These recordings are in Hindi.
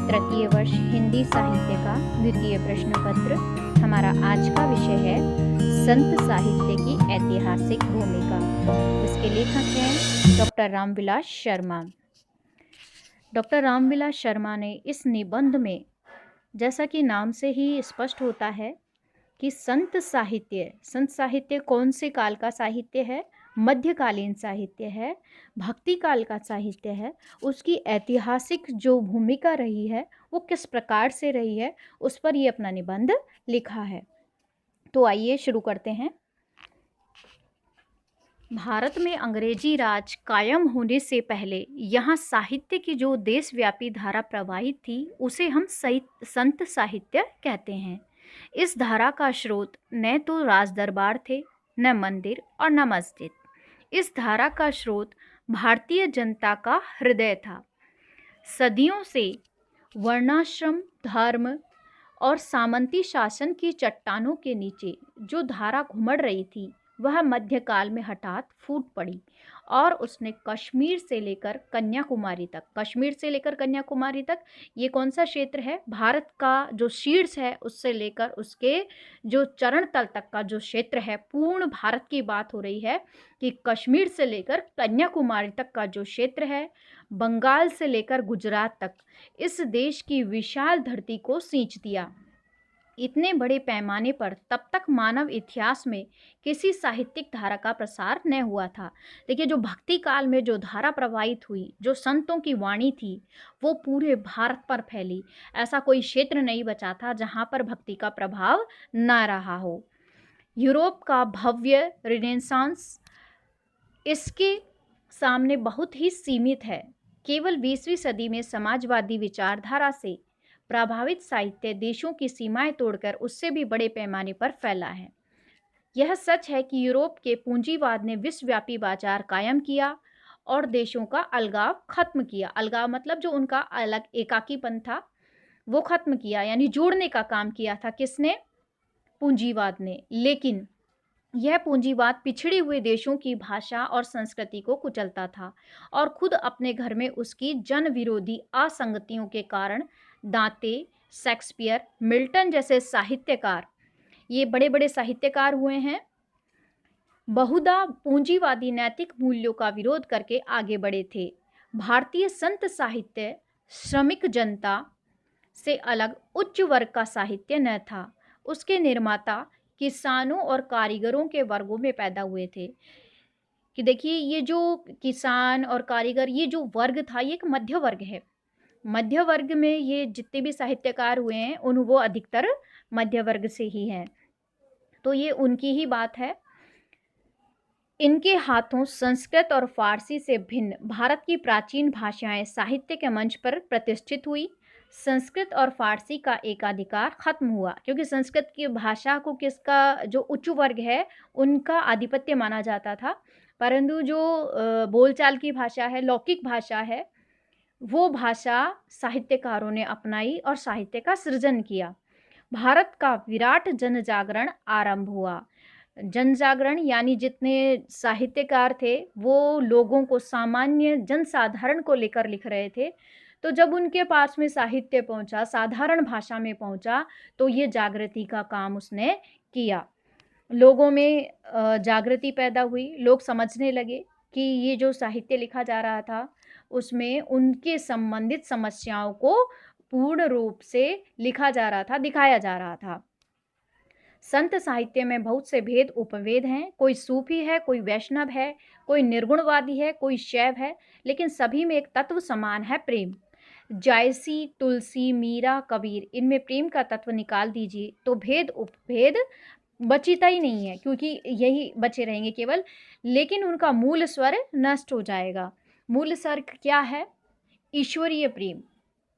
तृतीय वर्ष हिंदी साहित्य का द्वितीय प्रश्न पत्र। हमारा आज का विषय है संत साहित्य की ऐतिहासिक भूमिका। इसके लेखक हैं डॉक्टर रामविलास शर्मा। डॉक्टर रामविलास शर्मा ने इस निबंध में, जैसा कि नाम से ही स्पष्ट होता है कि संत साहित्य कौन से काल का साहित्य है? मध्यकालीन साहित्य है, भक्ति काल का साहित्य है। उसकी ऐतिहासिक जो भूमिका रही है वो किस प्रकार से रही है, उस पर ये अपना निबंध लिखा है। तो आइए शुरू करते हैं। भारत में अंग्रेजी राज कायम होने से पहले यहाँ साहित्य की जो देशव्यापी धारा प्रवाहित थी उसे हम संत साहित्य कहते हैं। इस धारा का स्रोत न तो राजदरबार थे, न मंदिर और न मस्जिद। इस धारा का स्रोत भारतीय जनता का हृदय था। सदियों से वर्णाश्रम, धर्म और सामंती शासन की चट्टानों के नीचे जो धारा घुमड़ रही थी वह मध्यकाल में हठात फूट पड़ी और उसने कश्मीर से लेकर कन्याकुमारी तक, ये कौन सा क्षेत्र है? भारत का जो शीर्ष है उससे लेकर उसके जो चरण तल तक का जो क्षेत्र है, पूर्ण भारत की बात हो रही है कि कश्मीर से लेकर कन्याकुमारी तक का जो क्षेत्र है, बंगाल से लेकर गुजरात तक, इस देश की विशाल धरती को सींच दिया। इतने बड़े पैमाने पर तब तक मानव इतिहास में किसी साहित्यिक धारा का प्रसार न हुआ था। देखिए, जो भक्ति काल में जो धारा प्रवाहित हुई, जो संतों की वाणी थी, वो पूरे भारत पर फैली। ऐसा कोई क्षेत्र नहीं बचा था जहाँ पर भक्ति का प्रभाव न रहा हो। यूरोप का भव्य रिनेसांस इसके सामने बहुत ही सीमित है। केवल 20वीं सदी में समाजवादी विचारधारा से प्रभावित साहित्य देशों की सीमाएं तोड़कर उससे भी बड़े पैमाने पर फैला है। यह सच है कि यूरोप के पूंजीवाद ने विश्वव्यापी बाजार कायम किया और देशों का अलगाव खत्म किया। अलगाव मतलब जो उनका अलग एकाकीपन था वो खत्म किया, यानी जोड़ने का काम किया था। किसने? पूंजीवाद ने। लेकिन यह पूंजीवाद पिछड़े हुए देशों की भाषा और संस्कृति को कुचलता था और खुद अपने घर में उसकी जन विरोधी असंगतियों के कारण दांते, शेक्सपियर, मिल्टन जैसे साहित्यकार, ये बड़े बड़े साहित्यकार हुए हैं, बहुधा पूंजीवादी नैतिक मूल्यों का विरोध करके आगे बढ़े थे। भारतीय संत साहित्य श्रमिक जनता से अलग उच्च वर्ग का साहित्य न था। उसके निर्माता किसानों और कारीगरों के वर्गों में पैदा हुए थे। कि देखिए, ये जो किसान और कारीगर, ये जो वर्ग था, ये एक मध्य वर्ग है। मध्य वर्ग में ये जितने भी साहित्यकार हुए हैं वो अधिकतर मध्य वर्ग से ही हैं। तो ये उनकी ही बात है। इनके हाथों संस्कृत और फारसी से भिन्न भारत की प्राचीन भाषाएं साहित्य के मंच पर प्रतिष्ठित हुई। संस्कृत और फारसी का एकाधिकार खत्म हुआ, क्योंकि संस्कृत की भाषा को किसका, जो उच्च वर्ग है उनका आधिपत्य माना जाता था, परंतु जो बोलचाल की भाषा है, लौकिक भाषा है, वो भाषा साहित्यकारों ने अपनाई और साहित्य का सृजन किया। भारत का विराट जन जागरण आरंभ हुआ। जन जागरण यानी जितने साहित्यकार थे वो लोगों को, सामान्य जनसाधारण को लेकर लिख रहे थे। तो जब उनके पास में साहित्य पहुंचा, साधारण भाषा में पहुंचा, तो ये जागृति का काम उसने किया। लोगों में जागृति पैदा हुई। लोग समझने लगे कि ये जो साहित्य लिखा जा रहा था उसमें उनके संबंधित समस्याओं को पूर्ण रूप से लिखा जा रहा था, दिखाया जा रहा था। संत साहित्य में बहुत से भेद उपभेद हैं। कोई सूफी है, कोई वैष्णव है, कोई निर्गुणवादी है, कोई शैव है, लेकिन सभी में एक तत्व समान है, प्रेम। जायसी, तुलसी, मीरा, कबीर, इनमें प्रेम का तत्व निकाल दीजिए तो भेद उपभेद बचता ही नहीं है, क्योंकि यही बचे रहेंगे केवल। लेकिन उनका मूल स्वर नष्ट हो जाएगा। मूल स्वर क्या है? ईश्वरीय प्रेम,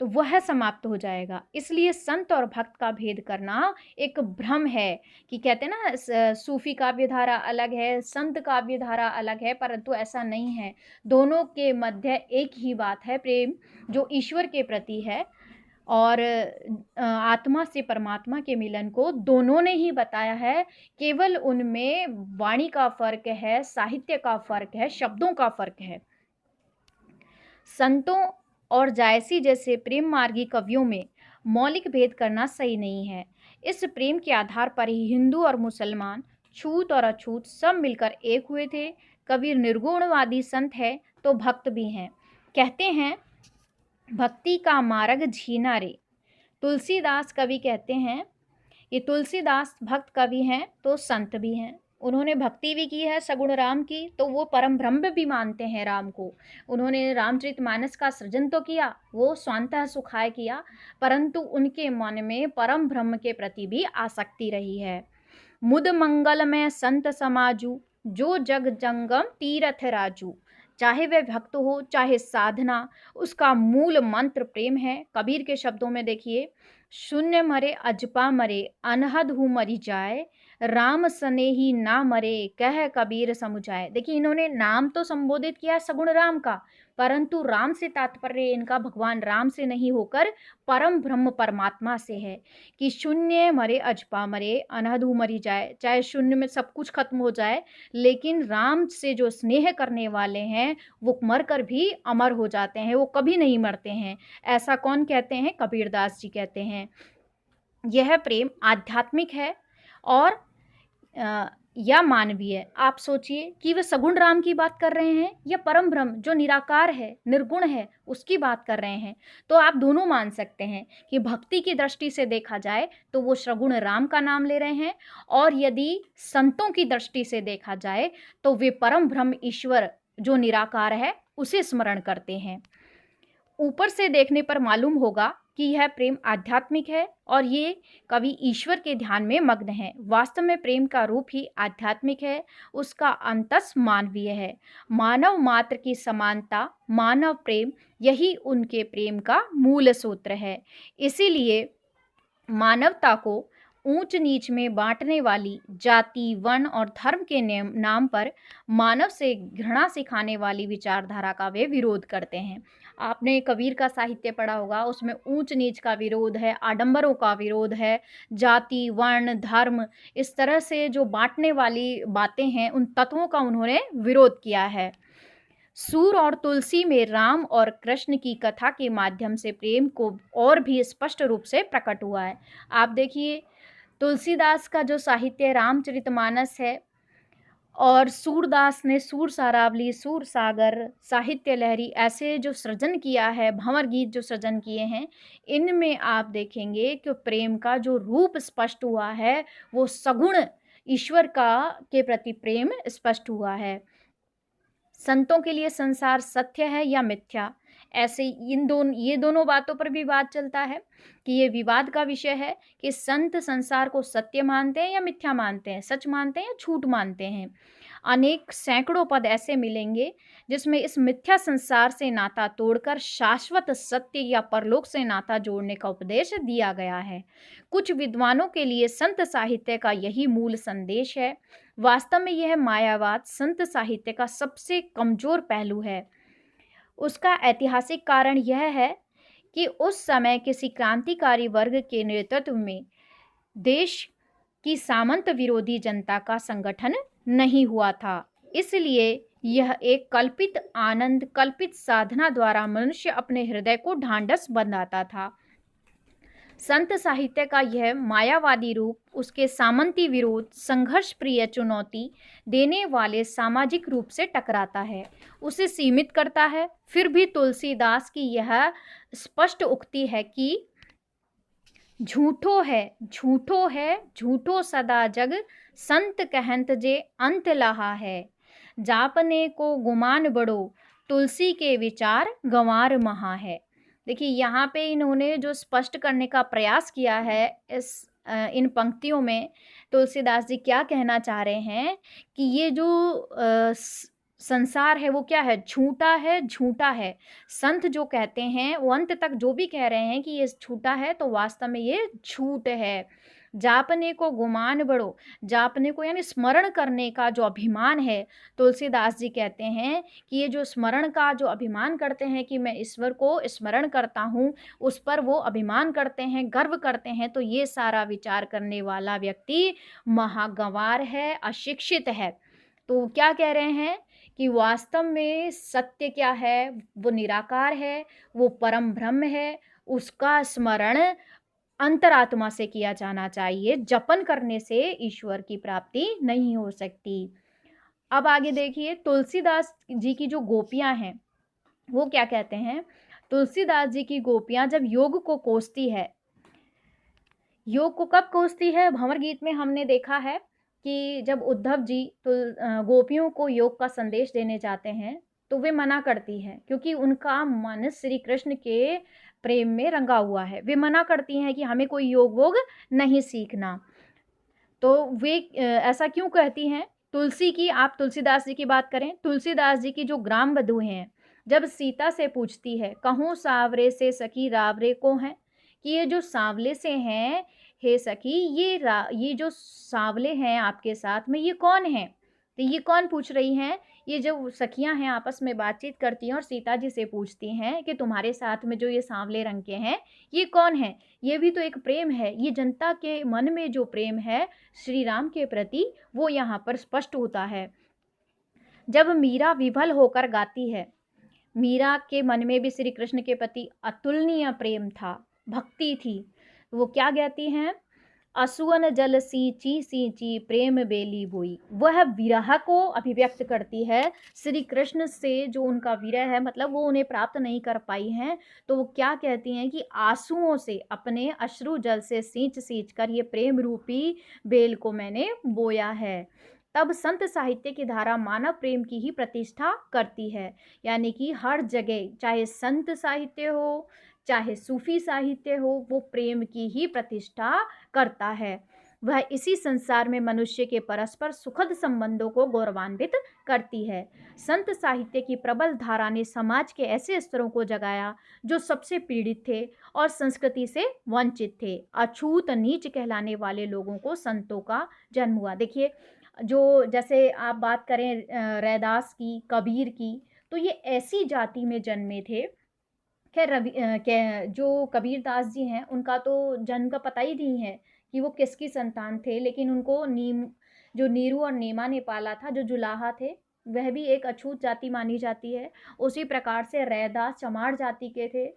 तो वह समाप्त हो जाएगा। इसलिए संत और भक्त का भेद करना एक भ्रम है कि कहते हैं ना, सूफी काव्य धारा अलग है, संत काव्य धारा अलग है, परंतु ऐसा नहीं है। दोनों के मध्य एक ही बात है, प्रेम, जो ईश्वर के प्रति है। और आत्मा से परमात्मा के मिलन को दोनों ने ही बताया है। केवल उनमें वाणी का फर्क है, साहित्य का फर्क है, शब्दों का फर्क है। संतों और जायसी जैसे प्रेम मार्गी कवियों में मौलिक भेद करना सही नहीं है। इस प्रेम के आधार पर ही हिंदू और मुसलमान, छूत और अछूत सब मिलकर एक हुए थे। कबीर निर्गुणवादी संत है तो भक्त भी हैं। कहते हैं भक्ति का मार्ग झीना रे। तुलसीदास कवि कहते हैं, ये तुलसीदास भक्त कवि हैं तो संत भी हैं। उन्होंने भक्ति भी की है सगुण राम की, तो वो परम ब्रह्म भी मानते हैं राम को। उन्होंने रामचरितमानस का सृजन तो किया, वो स्वांतः सुखाय किया, परंतु उनके मन में परम ब्रह्म के प्रति भी आसक्ति रही है। मुद मंगल में संत समाजू, जो जग जंगम तीरथ राजू। चाहे वह भक्त हो चाहे साधना, उसका मूल मंत्र प्रेम है। कबीर के शब्दों में देखिए, शून्य मरे अजपा मरे, अनहद हूँ मरी जाए, राम सनेही ना मरे, कह कबीर समुझाए। देखिए इन्होंने नाम तो संबोधित किया सगुण राम का, परंतु राम से तात्पर्य इनका भगवान राम से नहीं होकर परम ब्रह्म परमात्मा से है कि शून्य मरे अजपा मरे, अनहद हूँ मरी जाए। चाहे शून्य में सब कुछ खत्म हो जाए, लेकिन राम से जो स्नेह करने वाले हैं वो मरकर भी अमर हो जाते हैं, वो कभी नहीं मरते हैं। ऐसा कौन कहते हैं? कबीरदास जी कहते हैं। यह प्रेम आध्यात्मिक है और या मानवीय। आप सोचिए कि वे सगुण राम की बात कर रहे हैं या परम ब्रह्म जो निराकार है, निर्गुण है, उसकी बात कर रहे हैं। तो आप दोनों मान सकते हैं कि भक्ति की दृष्टि से देखा जाए तो वो सगुण राम का नाम ले रहे हैं, और यदि संतों की दृष्टि से देखा जाए तो वे परम ब्रह्म ईश्वर जो निराकार है उसे स्मरण करते हैं। ऊपर से देखने पर मालूम होगा कि यह प्रेम आध्यात्मिक है और ये कवि ईश्वर के ध्यान में मग्न है। वास्तव में प्रेम का रूप ही आध्यात्मिक है, उसका अंतस मानवीय है। मानव मात्र की समानता, मानव प्रेम, यही उनके प्रेम का मूल सूत्र है। इसीलिए मानवता को ऊंच नीच में बांटने वाली जाति, वर्ण और धर्म के नाम पर मानव से घृणा सिखाने वाली विचारधारा का वे विरोध करते हैं। आपने कबीर का साहित्य पढ़ा होगा, उसमें ऊंच नीच का विरोध है, आडंबरों का विरोध है, जाति, वर्ण, धर्म, इस तरह से जो बांटने वाली बातें हैं उन तत्वों का उन्होंने विरोध किया है। सूर और तुलसी में राम और कृष्ण की कथा के माध्यम से प्रेम को और भी स्पष्ट रूप से प्रकट हुआ है। आप देखिए तुलसीदास का जो साहित्य रामचरितमानस है, और सूरदास ने सूर सारावली, सूर सागर, साहित्य लहरी ऐसे जो सृजन किया है, भंवर गीत जो सृजन किए हैं, इनमें आप देखेंगे कि प्रेम का जो रूप स्पष्ट हुआ है वो सगुण ईश्वर का के प्रति प्रेम स्पष्ट हुआ है। संतों के लिए संसार सत्य है या मिथ्या, ऐसे ये दोनों बातों पर भी बात चलता है कि ये विवाद का विषय है कि संत संसार को सत्य मानते हैं या मिथ्या मानते हैं, सच मानते हैं या झूठ मानते हैं। अनेक सैकड़ों पद ऐसे मिलेंगे जिसमें इस मिथ्या संसार से नाता तोड़कर शाश्वत सत्य या परलोक से नाता जोड़ने का उपदेश दिया गया है। कुछ विद्वानों के लिए संत साहित्य का यही मूल संदेश है। वास्तव में यह मायावाद संत साहित्य का सबसे कमजोर पहलू है। उसका ऐतिहासिक कारण यह है कि उस समय किसी क्रांतिकारी वर्ग के नेतृत्व में देश की सामंत विरोधी जनता का संगठन नहीं हुआ था। इसलिए यह एक कल्पित आनंद, कल्पित साधना द्वारा मनुष्य अपने हृदय को ढांढस बनाता था। संत साहित्य का यह मायावादी रूप उसके सामंती विरोध, संघर्ष प्रिय, चुनौती देने वाले सामाजिक रूप से टकराता है, उसे सीमित करता है। फिर भी तुलसीदास की यह स्पष्ट उक्ति है कि झूठो है झूठो सदा जग, संत कहंत जे अंत लहा है, जापने को गुमान बड़ो, तुलसी के विचार गंवार महा है। देखिए यहाँ पे इन्होंने जो स्पष्ट करने का प्रयास किया है इन पंक्तियों में, तुलसीदास जी क्या कहना चाह रहे हैं कि ये जो संसार है वो क्या है? झूठा है। संत जो कहते हैं वो अंत तक जो भी कह रहे हैं कि ये झूठा है, तो वास्तव में ये झूठ है। जापने को गुमान बड़ो, जापने को यानी स्मरण करने का जो अभिमान है, तुलसीदास जी कहते हैं कि ये जो स्मरण का जो अभिमान करते हैं कि मैं ईश्वर को स्मरण करता हूँ, उस पर वो अभिमान करते हैं, गर्व करते हैं, तो ये सारा विचार करने वाला व्यक्ति महागंवार है, अशिक्षित है। तो क्या कह रहे हैं कि वास्तव में सत्य क्या है, वो निराकार है, वो परम ब्रह्म है, उसका स्मरण अंतरात्मा से किया जाना चाहिए। जपन करने से ईश्वर की प्राप्ति नहीं हो सकती। अब आगे देखिए, तुलसीदास जी की जो गोपियाँ हैं, वो क्या कहते हैं? तुलसीदास जी की गोपियाँ जब योग को कोसती है, योग को कब कोसती है? भंवर गीत में हमने देखा है कि जब उद्धव जी गोपियों को योग का संदेश देने जाते हैं, तो वे मना करती हैं क्योंकि उनका मन श्री कृष्ण के प्रेम में रंगा हुआ है। वे मना करती हैं कि हमें कोई योग-वोग नहीं सीखना। तो वे ऐसा क्यों कहती हैं? तुलसी की, आप तुलसीदास जी की बात करें, तुलसीदास जी की जो ग्राम बधू हैं, जब सीता से पूछती है, कहूँ सावरे से सखी रावरे को हैं, कि ये जो सांवले से हैं, हे सखी, ये जो सांवले हैं आपके साथ में, ये कौन हैं? तो ये कौन पूछ रही हैं? ये जो सखियाँ हैं आपस में बातचीत करती हैं और सीता जी से पूछती हैं कि तुम्हारे साथ में जो ये सांवले रंग के हैं, ये कौन हैं? ये भी तो एक प्रेम है। ये जनता के मन में जो प्रेम है श्री राम के प्रति, वो यहाँ पर स्पष्ट होता है। जब मीरा विभल होकर गाती है, मीरा के मन में भी श्री कृष्ण के प्रति अतुलनीय प्रेम था, भक्ति थी। वो क्या गाती हैं? असुवन जल सींची सींची प्रेम बेली बोई। वह विरह को अभिव्यक्त करती है। श्री कृष्ण से जो उनका विरह है, मतलब वो उन्हें प्राप्त नहीं कर पाई हैं, तो वो क्या कहती हैं कि आंसुओं से, अपने अश्रु जल से सींच सींच कर ये प्रेम रूपी बेल को मैंने बोया है। तब संत साहित्य की धारा मानव प्रेम की ही प्रतिष्ठा करती है। यानी कि हर जगह, चाहे संत साहित्य हो, चाहे सूफी साहित्य हो, वो प्रेम की ही प्रतिष्ठा करता है। वह इसी संसार में मनुष्य के परस्पर सुखद संबंधों को गौरवान्वित करती है। संत साहित्य की प्रबल धारा ने समाज के ऐसे स्तरों को जगाया जो सबसे पीड़ित थे और संस्कृति से वंचित थे। अछूत नीच कहलाने वाले लोगों को संतों का जन्म हुआ। देखिए, जो जैसे आप बात करें रैदास की, कबीर की, तो ये ऐसी जाति में जन्मे थे। खैर जो कबीरदास जी हैं, उनका तो जन्म का पता ही नहीं है कि वो किसकी संतान थे, लेकिन उनको जो नीरू और नेमा ने पाला था, जो जुलाहा थे, वह भी एक अछूत जाति मानी जाती है। उसी प्रकार से रैदास चमार जाति के थे।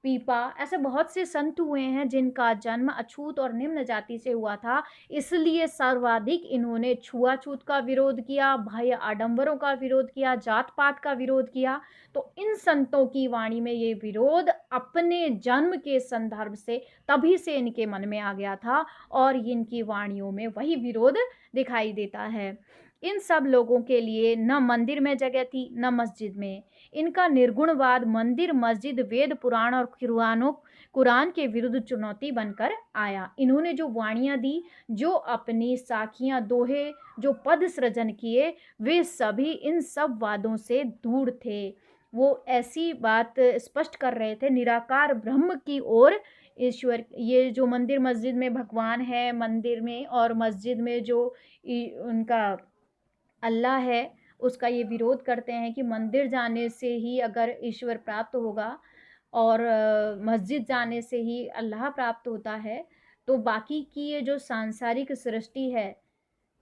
पीपा, ऐसे बहुत से संत हुए हैं जिनका जन्म अछूत और निम्न जाति से हुआ था। इसलिए सर्वाधिक इन्होंने छुआछूत का विरोध किया, बाह्य आडंबरों का विरोध किया, जात पात का विरोध किया। तो इन संतों की वाणी में ये विरोध अपने जन्म के संदर्भ से तभी से इनके मन में आ गया था और इनकी वाणियों में वही विरोध दिखाई देता है। इन सब लोगों के लिए न मंदिर में जगह थी, न मस्जिद में। इनका निर्गुणवाद मंदिर, मस्जिद, वेद, पुराण और कुरान के विरुद्ध चुनौती बनकर आया। इन्होंने जो वाणियाँ दी, जो अपनी साखियाँ, दोहे, जो पद सृजन किए, वे सभी इन सब वादों से दूर थे। वो ऐसी बात स्पष्ट कर रहे थे, निराकार ब्रह्म की ओर ईश्वर, ये जो मंदिर मस्जिद में भगवान है, मंदिर में और मस्जिद में जो उनका अल्लाह है, उसका ये विरोध करते हैं कि मंदिर जाने से ही अगर ईश्वर प्राप्त होगा और मस्जिद जाने से ही अल्लाह प्राप्त होता है, तो बाकी की ये जो सांसारिक सृष्टि है,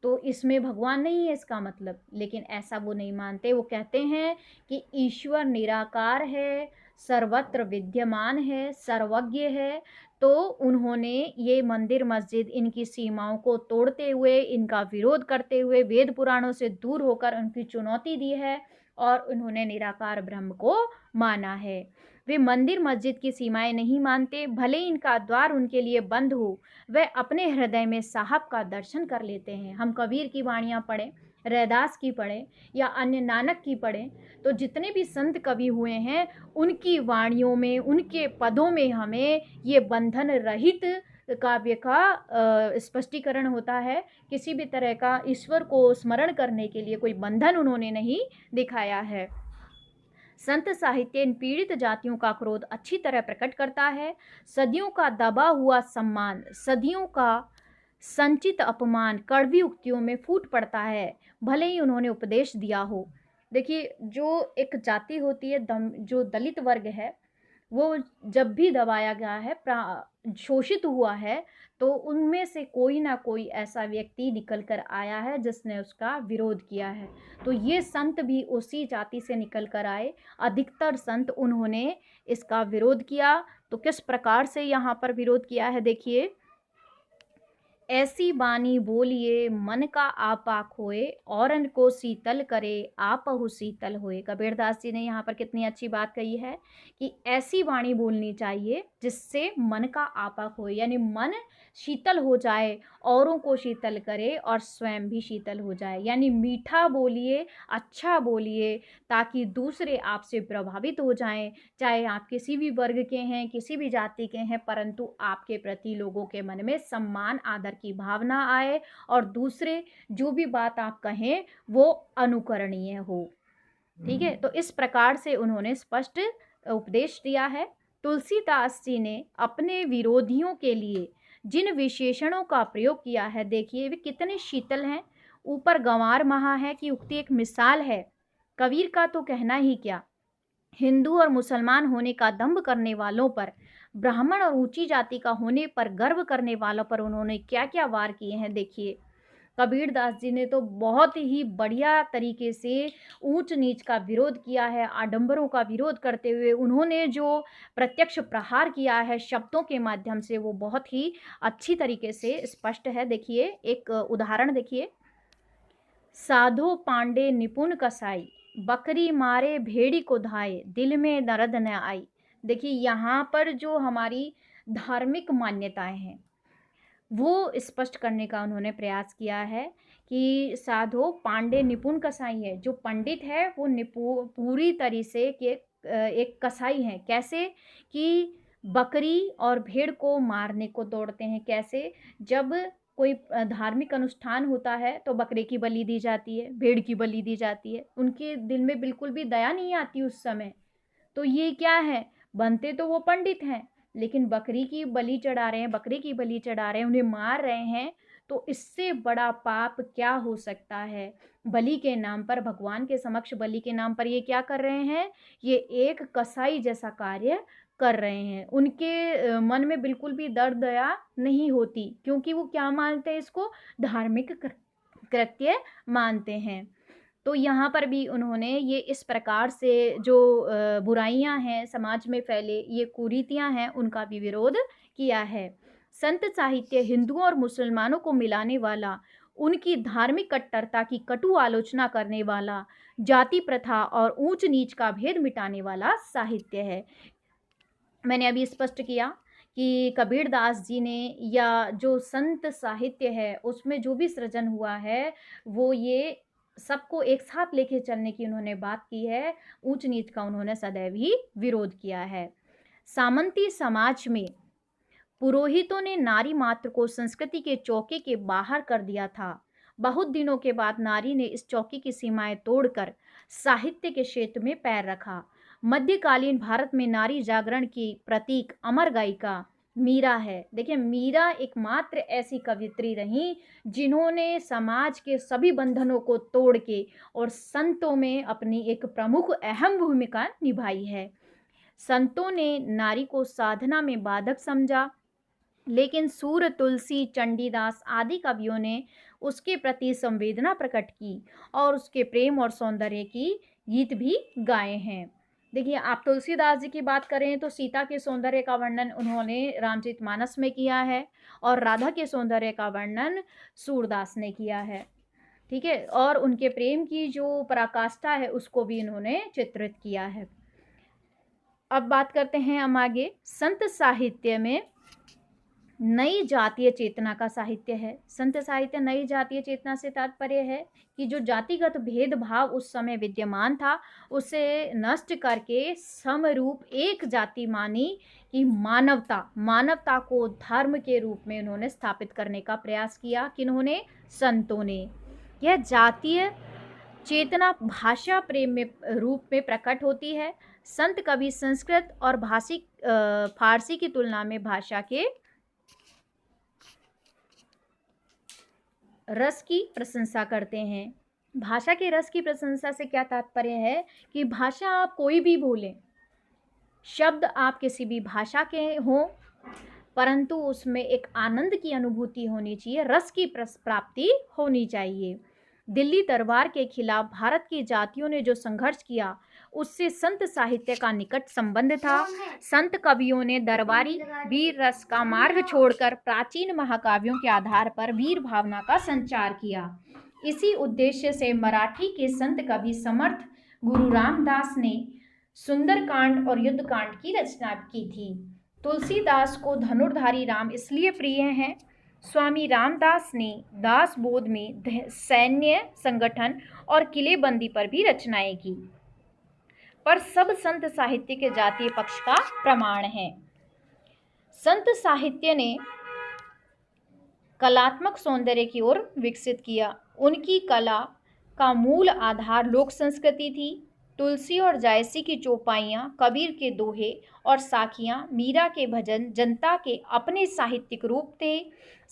तो इसमें भगवान नहीं है इसका मतलब। लेकिन ऐसा वो नहीं मानते। वो कहते हैं कि ईश्वर निराकार है, सर्वत्र विद्यमान है, सर्वज्ञ है। तो उन्होंने ये मंदिर मस्जिद, इनकी सीमाओं को तोड़ते हुए, इनका विरोध करते हुए, वेद पुराणों से दूर होकर उनकी चुनौती दी है और उन्होंने निराकार ब्रह्म को माना है। वे मंदिर मस्जिद की सीमाएं नहीं मानते, भले इनका द्वार उनके लिए बंद हो, वह अपने हृदय में साहब का दर्शन कर लेते हैं। हम कबीर की वाणियाँ पढ़ें, रैदास की पढ़ें या अन्य नानक की पढ़ें, तो जितने भी संत कवि हुए हैं, उनकी वाणियों में, उनके पदों में हमें ये बंधन रहित काव्य का स्पष्टीकरण होता है। किसी भी तरह का ईश्वर को स्मरण करने के लिए कोई बंधन उन्होंने नहीं दिखाया है। संत साहित्य इन पीड़ित जातियों का क्रोध अच्छी तरह प्रकट करता है। सदियों का दबा हुआ सम्मान, सदियों का संचित अपमान कड़वी उक्तियों में फूट पड़ता है, भले ही उन्होंने उपदेश दिया हो। देखिए, जो एक जाति होती है, जो दलित वर्ग है, वो जब भी दबाया गया है, शोषित हुआ है, तो उनमें से कोई ना कोई ऐसा व्यक्ति निकल कर आया है जिसने उसका विरोध किया है। तो ये संत भी उसी जाति से निकल कर आए। अधिकतर संत उन्होंने इसका विरोध किया। तो किस प्रकार से यहाँ पर विरोध किया है देखिए, ऐसी बानी बोलिए मन का आपा खोए, औरन को शीतल करे आपहु शीतल होए। कबीरदास जी ने यहाँ पर कितनी अच्छी बात कही है कि ऐसी वाणी बोलनी चाहिए जिससे मन का आपा खोए, यानी मन शीतल हो जाए, औरों को शीतल करे और स्वयं भी शीतल हो जाए। यानी मीठा बोलिए, अच्छा बोलिए, ताकि दूसरे आपसे प्रभावित हो जाएं, चाहे आप किसी भी वर्ग के हैं, किसी भी जाति के हैं, परंतु आपके प्रति लोगों के मन में सम्मान आदर की भावना आए और दूसरे जो भी बात आप कहें वो अनुकरणीय हो। ठीक है, तो इस प्रकार से उन्होंने स्पष्ट उपदेश दिया है। तुलसीदास जी ने अपने विरोधियों के लिए जिन विशेषणों का प्रयोग किया है, देखिए वे कितने शीतल हैं। ऊपर गंवार महा है कि उक्ति एक मिसाल है, कबीर का तो कहना ही क्या। हिंदू और मुसलमान होने का दंभ करने वालों पर, ब्राह्मण और ऊंची जाति का होने पर गर्व करने वालों पर उन्होंने क्या क्या वार किए हैं देखिए। कबीरदास जी ने तो बहुत ही बढ़िया तरीके से ऊंच नीच का विरोध किया है। आडंबरों का विरोध करते हुए उन्होंने जो प्रत्यक्ष प्रहार किया है शब्दों के माध्यम से, वो बहुत ही अच्छी तरीके से स्पष्ट है। देखिए एक उदाहरण देखिए, साधो पांडे निपुण कसाई, बकरी मारे भेड़ी को धाए, दिल में दर्द न आई। देखिए यहाँ पर जो हमारी धार्मिक मान्यताएं हैं वो स्पष्ट करने का उन्होंने प्रयास किया है कि साधो पांडे निपुण कसाई है। जो पंडित है वो पूरी तरह से एक कसाई है। कैसे कि बकरी और भेड़ को मारने को दौड़ते हैं। कैसे, जब कोई धार्मिक अनुष्ठान होता है तो बकरे की बलि दी जाती है, भेड़ की बलि दी जाती है, उनके दिल में बिल्कुल भी दया नहीं आती उस समय। तो ये क्या है, बनते तो वो पंडित हैं लेकिन बकरी की बलि चढ़ा रहे हैं, बकरे की बलि चढ़ा रहे हैं, उन्हें मार रहे हैं। तो इससे बड़ा पाप क्या हो सकता है। बलि के नाम पर, भगवान के समक्ष बलि के नाम पर ये क्या कर रहे हैं, ये एक कसाई जैसा कार्य कर रहे हैं। उनके मन में बिल्कुल भी दर्द दया नहीं होती, क्योंकि वो क्या मानते हैं, इसको धार्मिक कृत्य मानते हैं। तो यहाँ पर भी उन्होंने ये इस प्रकार से जो बुराइयां हैं समाज में फैले, ये कुरीतियां हैं, उनका भी विरोध किया है। संत साहित्य हिंदुओं और मुसलमानों को मिलाने वाला, उनकी धार्मिक कट्टरता की कटु आलोचना करने वाला, जाति प्रथा और ऊंच नीच का भेद मिटाने वाला साहित्य है। मैंने अभी स्पष्ट किया कि कबीरदास जी ने या जो संत साहित्य है उसमें जो भी सृजन हुआ है वो ये सबको एक साथ लेके चलने की उन्होंने बात की है। ऊंच नीच का उन्होंने सदैव ही विरोध किया है। सामंती समाज में पुरोहितों ने नारी मात्र को संस्कृति के चौके के बाहर कर दिया था। बहुत दिनों के बाद नारी ने इस चौके की सीमाएं तोड़कर साहित्य के क्षेत्र में पैर रखा। मध्यकालीन भारत में नारी जागरण की प्रतीक अमर गायिका मीरा है। देखिए मीरा एकमात्र ऐसी कवियत्री रही जिन्होंने समाज के सभी बंधनों को तोड़ के और संतों में अपनी एक प्रमुख अहम भूमिका निभाई है। संतों ने नारी को साधना में बाधक समझा, लेकिन सूर, तुलसी, चंडीदास आदि कवियों ने उसके प्रति संवेदना प्रकट की और उसके प्रेम और सौंदर्य की गीत भी गाए हैं। देखिए आप तुलसीदास जी की बात करें तो सीता के सौंदर्य का वर्णन उन्होंने रामचरितमानस में किया है और राधा के सौंदर्य का वर्णन सूरदास ने किया है। ठीक है, और उनके प्रेम की जो पराकाष्ठा है उसको भी इन्होंने चित्रित किया है। अब बात करते हैं हम आगे। संत साहित्य में नई जातीय चेतना का साहित्य है। संत साहित्य नई जातीय चेतना से तात्पर्य है कि जो जातिगत भेदभाव उस समय विद्यमान था उसे नष्ट करके समरूप एक जाति मानी कि मानवता को धर्म के रूप में उन्होंने स्थापित करने का प्रयास किया। किन्होंने, संतों ने। यह जातीय चेतना भाषा प्रेम में रूप में प्रकट होती है। संत कवि संस्कृत और फारसी की तुलना में भाषा के रस की प्रशंसा करते हैं। भाषा के रस की प्रशंसा से क्या तात्पर्य है कि भाषा आप कोई भी बोलें, शब्द आप किसी भी भाषा के हों, परंतु उसमें एक आनंद की अनुभूति होनी चाहिए, रस की प्राप्ति होनी चाहिए। दिल्ली दरबार के खिलाफ भारत की जातियों ने जो संघर्ष किया, उससे संत साहित्य का निकट संबंध था। संत कवियों ने दरबारी वीर रस का मार्ग छोड़कर प्राचीन महाकाव्यों के आधार पर वीर भावना का संचार किया। इसी उद्देश्य से मराठी के संत कवि समर्थ गुरु रामदास ने सुंदरकांड और युद्धकांड की रचना की थी। तुलसीदास को धनुर्धारी राम इसलिए प्रिय हैं। स्वामी रामदास ने दास बोध में सैन्य संगठन और किलेबंदी पर भी रचनाएं की, पर सब संत साहित्य के जातीय पक्ष का प्रमाण है। संत साहित्य ने कलात्मक सौंदर्य की ओर विकसित किया। उनकी कला का मूल आधार लोक संस्कृति थी। तुलसी और जायसी की चौपाइयाँ, कबीर के दोहे और साखियाँ, मीरा के भजन जनता के अपने साहित्यिक रूप थे।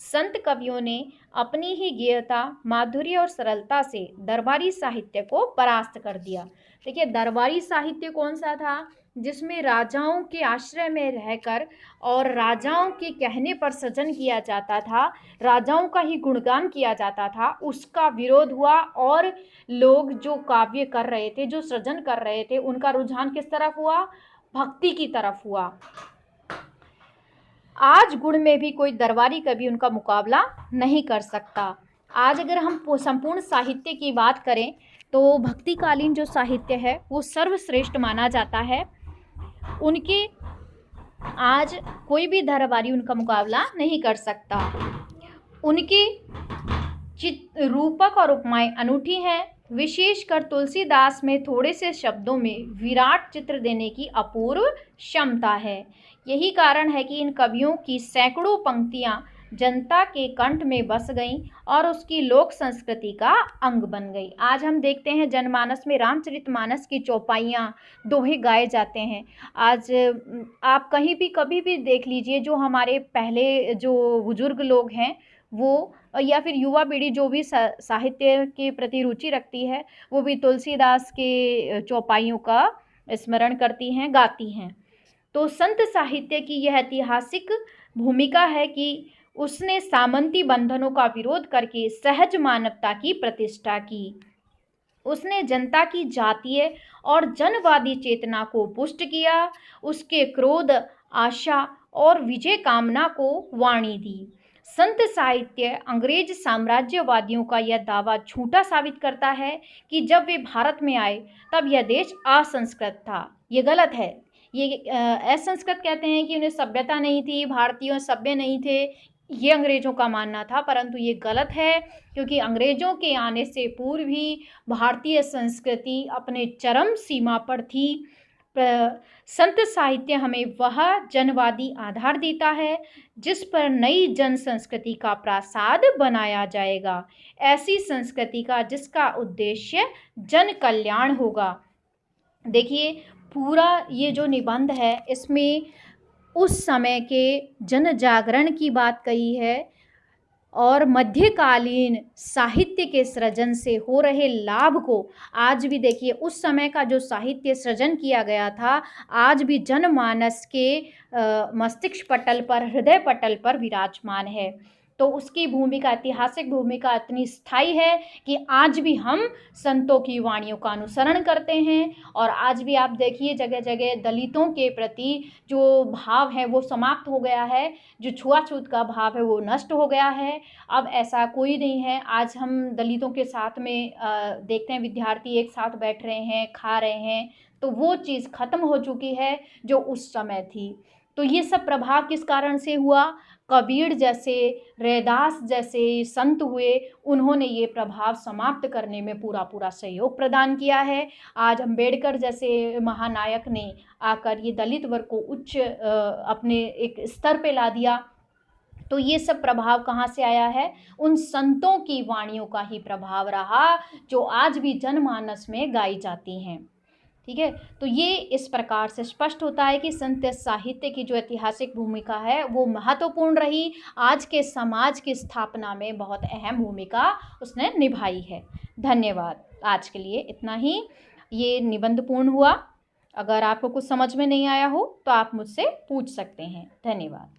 संत कवियों ने अपनी ही गेयता, माधुर्य और सरलता से दरबारी साहित्य को परास्त कर दिया। देखिए, दरबारी साहित्य कौन सा था? जिसमें राजाओं के आश्रय में रहकर और राजाओं के कहने पर सृजन किया जाता था, राजाओं का ही गुणगान किया जाता था, उसका विरोध हुआ और लोग जो काव्य कर रहे थे, जो सृजन कर रहे थे, उनका रुझान किस तरफ हुआ? भक्ति की तरफ हुआ। आज गुण में भी कोई दरबारी कवि उनका मुकाबला नहीं कर सकता। आज अगर हम संपूर्ण साहित्य की बात करें तो भक्तिकालीन जो साहित्य है वो सर्वश्रेष्ठ माना जाता है। उनके आज कोई भी दरबारी उनका मुकाबला नहीं कर सकता। उनके रूपक और उपमाएं अनूठी हैं। विशेषकर तुलसीदास में थोड़े से शब्दों में विराट चित्र देने की अपूर्व क्षमता है। यही कारण है कि इन कवियों की सैकड़ों पंक्तियां जनता के कंठ में बस गईं और उसकी लोक संस्कृति का अंग बन गई। आज हम देखते हैं जनमानस में रामचरितमानस की चौपाइयाँ, दोहे गाए जाते हैं। आज आप कहीं भी कभी भी देख लीजिए, जो हमारे पहले जो बुजुर्ग लोग हैं वो, या फिर युवा पीढ़ी जो भी साहित्य के प्रति रुचि रखती है, वो भी तुलसीदास के चौपाइयों का स्मरण करती हैं, गाती हैं। तो संत साहित्य की यह ऐतिहासिक भूमिका है कि उसने सामंती बंधनों का विरोध करके सहज मानवता की प्रतिष्ठा की। उसने जनता की जातीय और जनवादी चेतना को पुष्ट किया। उसके क्रोध, आशा और विजय कामना को वाणी दी। संत साहित्य अंग्रेज साम्राज्यवादियों का यह दावा झूठा साबित करता है कि जब वे भारत में आए तब यह देश असंस्कृत था। ये गलत है। ये असंस्कृत कहते हैं कि उन्हें सभ्यता नहीं थी, भारतीय सभ्य नहीं थे, ये अंग्रेज़ों का मानना था, परंतु ये गलत है, क्योंकि अंग्रेज़ों के आने से पूर्व ही भारतीय संस्कृति अपने चरम सीमा पर थी। संत साहित्य हमें वह जनवादी आधार देता है जिस पर नई जन संस्कृति का प्रासाद बनाया जाएगा, ऐसी संस्कृति का जिसका उद्देश्य जन कल्याण होगा। देखिए, पूरा ये जो निबंध है इसमें उस समय के जन जागरण की बात कही है और मध्यकालीन साहित्य के सृजन से हो रहे लाभ को आज भी देखिए, उस समय का जो साहित्य सृजन किया गया था आज भी जनमानस के मस्तिष्क पटल पर, हृदय पटल पर विराजमान है। तो उसकी भूमिका, ऐतिहासिक भूमिका इतनी स्थायी है कि आज भी हम संतों की वाणियों का अनुसरण करते हैं। और आज भी आप देखिए, जगह जगह दलितों के प्रति जो भाव है वो समाप्त हो गया है, जो छुआछूत का भाव है वो नष्ट हो गया है। अब ऐसा कोई नहीं है। आज हम दलितों के साथ में देखते हैं विद्यार्थी एक साथ बैठ रहे हैं, खा रहे हैं, तो वो चीज़ ख़त्म हो चुकी है जो उस समय थी। तो ये सब प्रभाव किस कारण से हुआ? कबीर जैसे, रैदास जैसे संत हुए, उन्होंने ये प्रभाव समाप्त करने में पूरा पूरा सहयोग प्रदान किया है। आज अम्बेडकर जैसे महानायक ने आकर ये दलित वर्ग को उच्च अपने एक स्तर पे ला दिया। तो ये सब प्रभाव कहाँ से आया है? उन संतों की वाणियों का ही प्रभाव रहा जो आज भी जनमानस में गाई जाती हैं। ठीक है, तो ये इस प्रकार से स्पष्ट होता है कि संत साहित्य की जो ऐतिहासिक भूमिका है वो महत्वपूर्ण रही, आज के समाज की स्थापना में बहुत अहम भूमिका उसने निभाई है। धन्यवाद। आज के लिए इतना ही। ये निबंध पूर्ण हुआ। अगर आपको कुछ समझ में नहीं आया हो तो आप मुझसे पूछ सकते हैं। धन्यवाद।